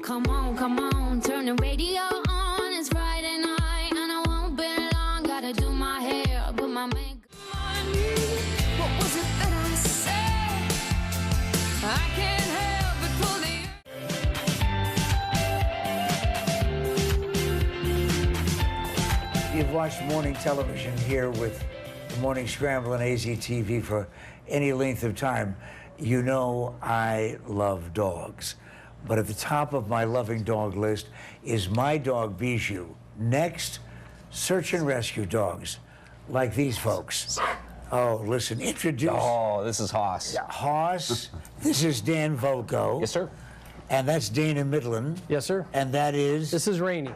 Come on, turn the radio on. It's Friday night, and I won't be long. Gotta do my hair, put my makeup on. What was it that I said? I can't help but pull the... You've watched morning television here with the Morning Scramble and AZTV for any length of time. You know I love dogs. But at the top of my loving dog list is my dog Bijou. Next, search and rescue dogs, like these folks. Oh, listen, introduce... Oh, this is Haas. Yeah, Haas. This is Dan Volko. Yes, sir. And that's Dana Midland. Yes, sir. And that is... This is Rainey.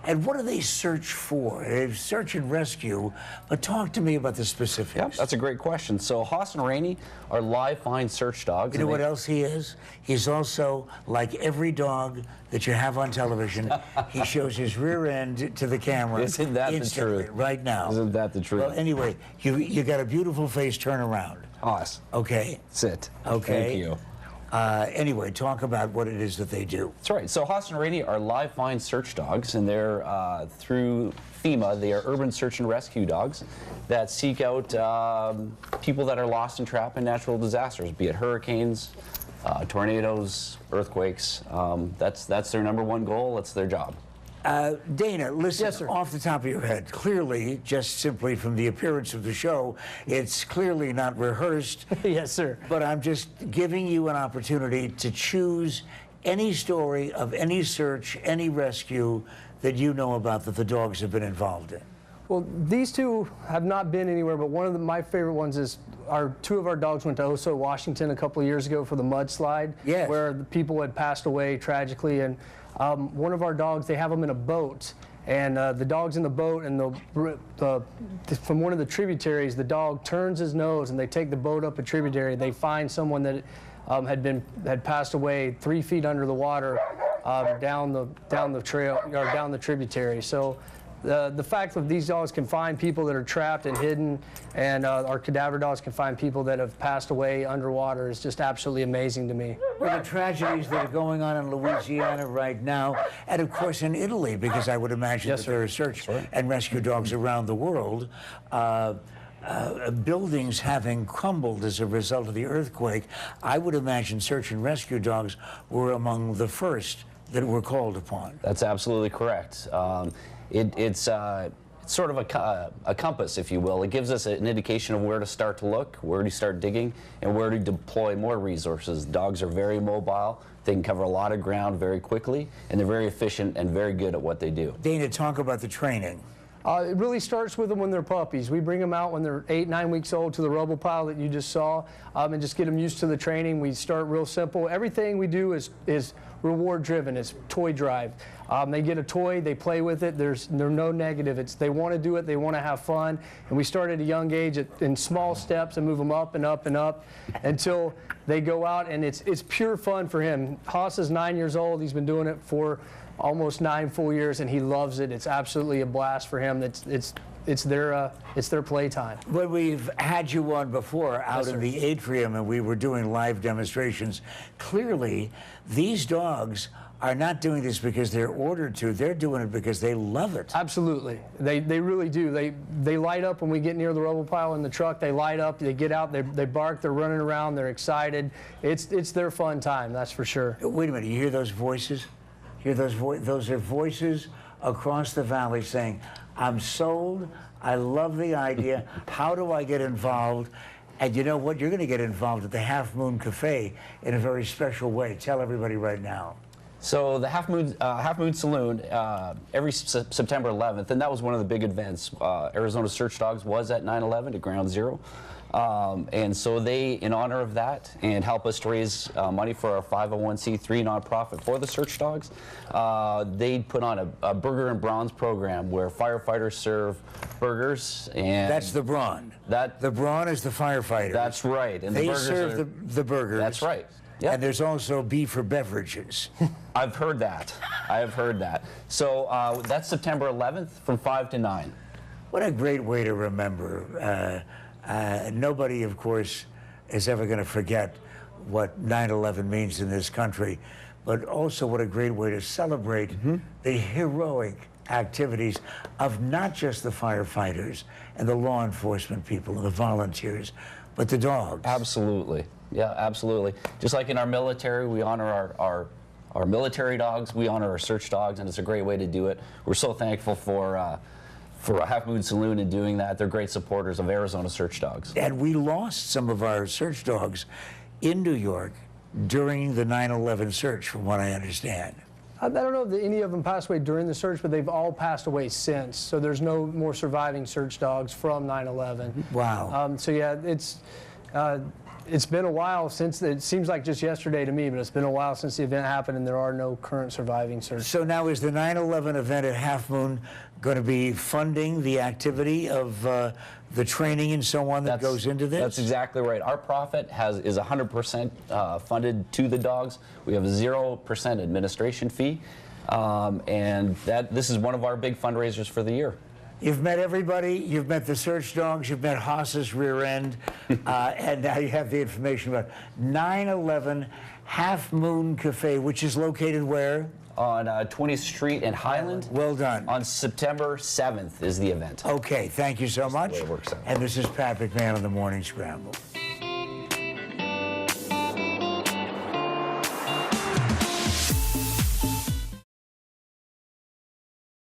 And what do they search for? They search and rescue, but talk to me about the specifics. Yep, that's a great question. So Haas and Rainey are live find search dogs. You know what else he is? He's also, like every dog that you have on television, he shows his rear end to the camera. Isn't that the truth? Right now. Isn't that the truth? Well, anyway, you got a beautiful face. Turn around. Haas. Okay. Sit. Okay. Thank you. Anyway, talk about what it is that they do. That's right. So Haas and Rainey are live find search dogs, and they're through FEMA. They are urban search and rescue dogs that seek out people that are lost and trapped in natural disasters, be it hurricanes, tornadoes, earthquakes. That's their number one goal. That's their job. Dana, listen, Yes, sir. off the top of your head, clearly, just simply from the appearance of the show, it's clearly not rehearsed. Yes, sir. But I'm just giving you an opportunity to choose any story of any search, any rescue that you know about that the dogs have been involved in. Well, these two have not been anywhere, but one of my favorite ones is two of our dogs went to Oso, Washington a couple of years ago for the mudslide, Yes. where the people had passed away tragically. And one of our dogs, they have them in a boat, and the dog's in the boat, and from one of the tributaries, the dog turns his nose, and they take the boat up a tributary. They find someone that had passed away 3 feet under the water, down the trail or down the tributary. So the fact that these dogs can find people that are trapped and hidden, and our cadaver dogs can find people that have passed away underwater is just absolutely amazing to me. Well, the tragedies that are going on in Louisiana right now, and of course in Italy, because I would imagine Yes, that sir. there are search and rescue dogs around the world, buildings having crumbled as a result of the earthquake, I would imagine search and rescue dogs were among the first that were called upon. That's absolutely correct. It's sort of a compass, if you will. It gives us an indication of where to start to look, where to start digging, and where to deploy more resources. Dogs are very mobile. They can cover a lot of ground very quickly, and they're very efficient and very good at what they do. Dana, talk about the training. It really starts with them when they're puppies. We bring them out when they're 8, 9 weeks old to the rubble pile that you just saw, and just get them used to the training. We start real simple. Everything we do is reward driven. It's toy drive. They get a toy, they play with it. There's no negative. They want to do it. They want to have fun. And we start at a young age in small steps and move them up and up and up until they go out, and it's pure fun for him. Haas is 9 years old. He's been doing it for almost 9 full years, and he loves it. It's absolutely a blast for him. It's their playtime. When we've had you on before out Yes, in sir. the atrium and we were doing live demonstrations, clearly these dogs are not doing this because they're ordered to. They're doing it because they love it. Absolutely. They really do. They light up when we get near the rubble pile in the truck. They light up, they get out, they bark, they're running around, they're excited. It's their fun time, that's for sure. Wait a minute, you hear those voices? Hear those are voices across the valley saying, I'm sold, I love the idea, how do I get involved? And you know what? You're going to get involved at the Half Moon Cafe in a very special way. Tell everybody right now. So the Half Moon Saloon, every September 11th, and that was one of the big events. ArizonaSearchDogs was at 9/11 at Ground Zero. And so they, in honor of that, and help us to raise money for our 501c3 nonprofit for the search dogs, they put on a burger and bronze program where firefighters serve burgers. And That's the Brawn. The Brawn is the firefighter. That's right. And they the burgers serve the burgers. That's right. Yep. And there's also beef for beverages. I've heard that. I have heard that. So that's September 11th from 5 to 9. What a great way to remember. Nobody, of course, is ever going to forget what 9/11 means in this country. but also what a great way to celebrate the heroic activities of not just the firefighters and the law enforcement people and the volunteers, but the dogs. Absolutely. Yeah, absolutely. Just like in our military, we honor our military dogs, we honor our search dogs, and it's a great way to do it. We're so thankful for Half Moon Saloon in doing that. They're great supporters of Arizona Search Dogs. And we lost some of our search dogs in New York during the 9/11 search, from what I understand. I don't know if any of them passed away during the search, but they've all passed away since. So there's no more surviving search dogs from 9/11. Wow. So yeah, it's been a while since, it seems like just yesterday to me, but it's been a while since the event happened, and there are no current surviving search. So now is the 9/11 event at Half Moon going to be funding the activity of the training and so on that goes into this? That's exactly right. Our profit is 100% funded to the dogs. We have a 0% administration fee, and this is one of our big fundraisers for the year. You've met everybody. You've met the search dogs. You've met Haas's rear end. And now you have the information about 9/11 Half Moon Cafe, which is located where? On 20th Street in Highland. Well done. On September 7th is the event. Okay, thank you so much. the way it works out. And this is Pat McMahon on the Morning Scramble.